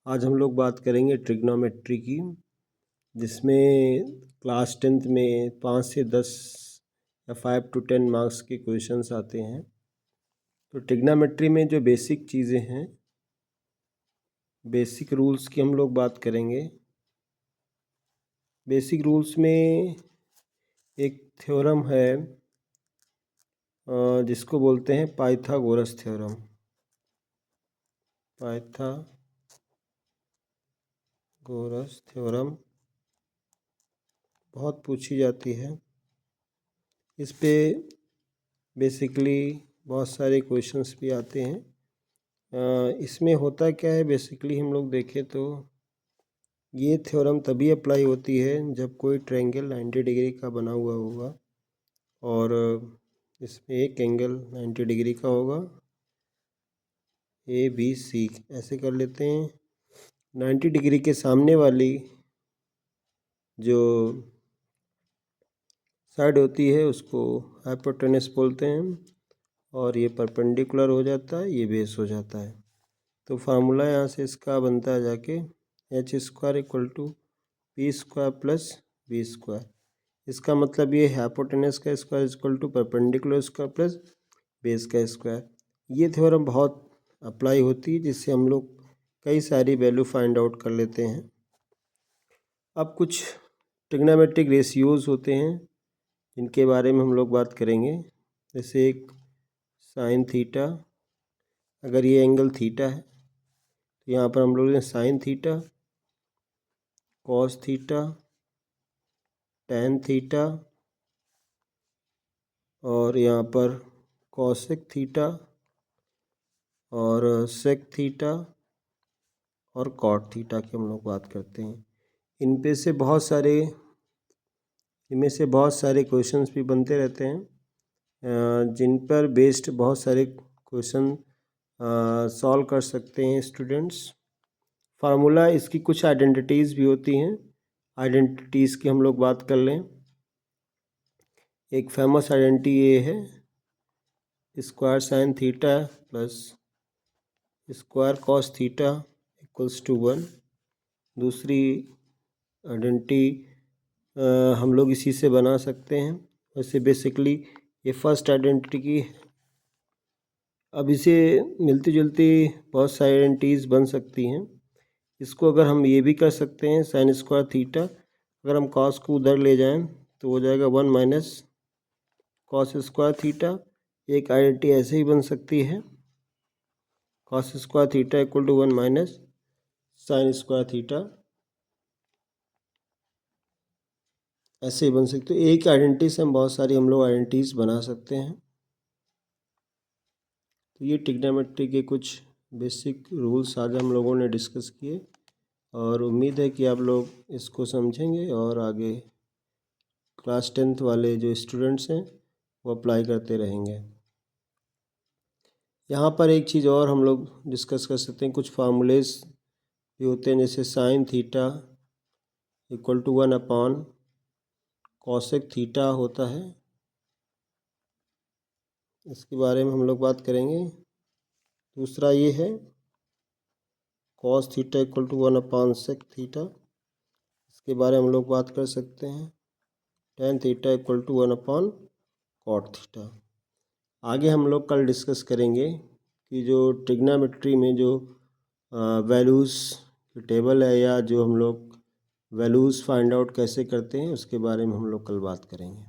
आज हम लोग बात करेंगे ट्रिग्नोमेट्री की, जिसमें क्लास 10th में 5 से 10 या 5 to 10 मार्क्स के क्वेश्चंस आते हैं। तो ट्रिग्नोमेट्री में जो बेसिक चीज़ें हैं, बेसिक रूल्स की हम लोग बात करेंगे। बेसिक रूल्स में एक थ्योरम है जिसको बोलते हैं पाइथागोरस थ्योरम। पाइथागोरस थ्योरम बहुत पूछी जाती है। इस पे बेसिकली बहुत सारे क्वेश्चंस भी आते हैं। इसमें होता क्या है, बेसिकली हम लोग देखें तो ये थ्योरम तभी अप्लाई होती है जब कोई ट्रायंगल 90 डिग्री का बना हुआ होगा और इसमें एक एंगल 90 डिग्री का होगा, ABC ऐसे कर लेते हैं। 90 डिग्री के सामने वाली जो साइड होती है उसको हाइपोटेनस बोलते हैं और ये परपेंडिकुलर हो जाता है, ये बेस हो जाता है। तो फार्मूला यहाँ से इसका बनता है जाके h² = p² + b²। इसका मतलब ये हाइपोटेनस का square = perpendicular square plus base का स्क्वायर। ये थ्योरम बहुत अप्लाई होती है, जिससे हम लोग कई सारी वैल्यू फाइंड आउट कर लेते हैं। अब कुछ ट्रिग्नोमेट्रिक रेशियोज होते हैं जिनके बारे में हम लोग बात करेंगे। जैसे एक साइन थीटा, अगर ये एंगल थीटा है तो यहाँ पर हम लोग ने sine theta, cos theta, tan theta और यहाँ पर कॉसेक थीटा और सेक थीटा और कॉट थीटा की हम लोग बात करते हैं। इनमें से बहुत सारे क्वेश्चंस भी बनते रहते हैं, जिन पर बेस्ड बहुत सारे क्वेश्चन सॉल्व कर सकते हैं स्टूडेंट्स। फार्मूला इसकी कुछ आइडेंटिटीज़ भी होती हैं, आइडेंटिटीज़ की हम लोग बात कर लें। एक फेमस आइडेंटिटी ये है, square sine theta plus square cos theta = 1। दूसरी आइडेंटिटी हम लोग इसी से बना सकते हैं। वैसे बेसिकली ये फर्स्ट आइडेंटिटी की है। अब इसे मिलती जुलती बहुत सारी आइडेंटिटीज़ बन सकती हैं। इसको अगर हम ये भी कर सकते हैं, साइन स्क्वायर थीटा, अगर हम कॉस को उधर ले जाएं तो हो जाएगा 1 - कॉस स्क्वायर थीटा। एक आइडेंटिटी ऐसे ही बन सकती है, cos square theta = 1 - sine square theta, ऐसे ही बन सकते। तो एक आइडेंटिटी से हम बहुत सारी आइडेंटिटीज़ बना सकते हैं। तो ये ट्रिग्नोमेट्री के कुछ बेसिक रूल्स आज हम लोगों ने डिस्कस किए और उम्मीद है कि आप लोग इसको समझेंगे और आगे क्लास 10th वाले जो स्टूडेंट्स हैं वो अप्लाई करते रहेंगे। यहाँ पर एक चीज़ और हम लोग डिस्कस कर सकते हैं, कुछ फार्मूलेस भी होते हैं, जैसे साइन थीटा = 1 / कॉसेक थीटा होता है। इसके बारे में हम लोग बात करेंगे। दूसरा ये है कॉस थीटा = 1 / सेक थीटा, इसके बारे में हम लोग बात कर सकते हैं। Tan theta = 1 / cot theta. आगे हम लोग कल डिस्कस करेंगे कि जो ट्रिग्नोमेट्री में जो वैल्यूज़ टेबल है या जो हम लोग वैल्यूज़ फाइंड आउट कैसे करते हैं उसके बारे में हम लोग कल बात करेंगे।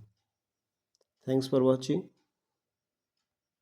Thanks for watching.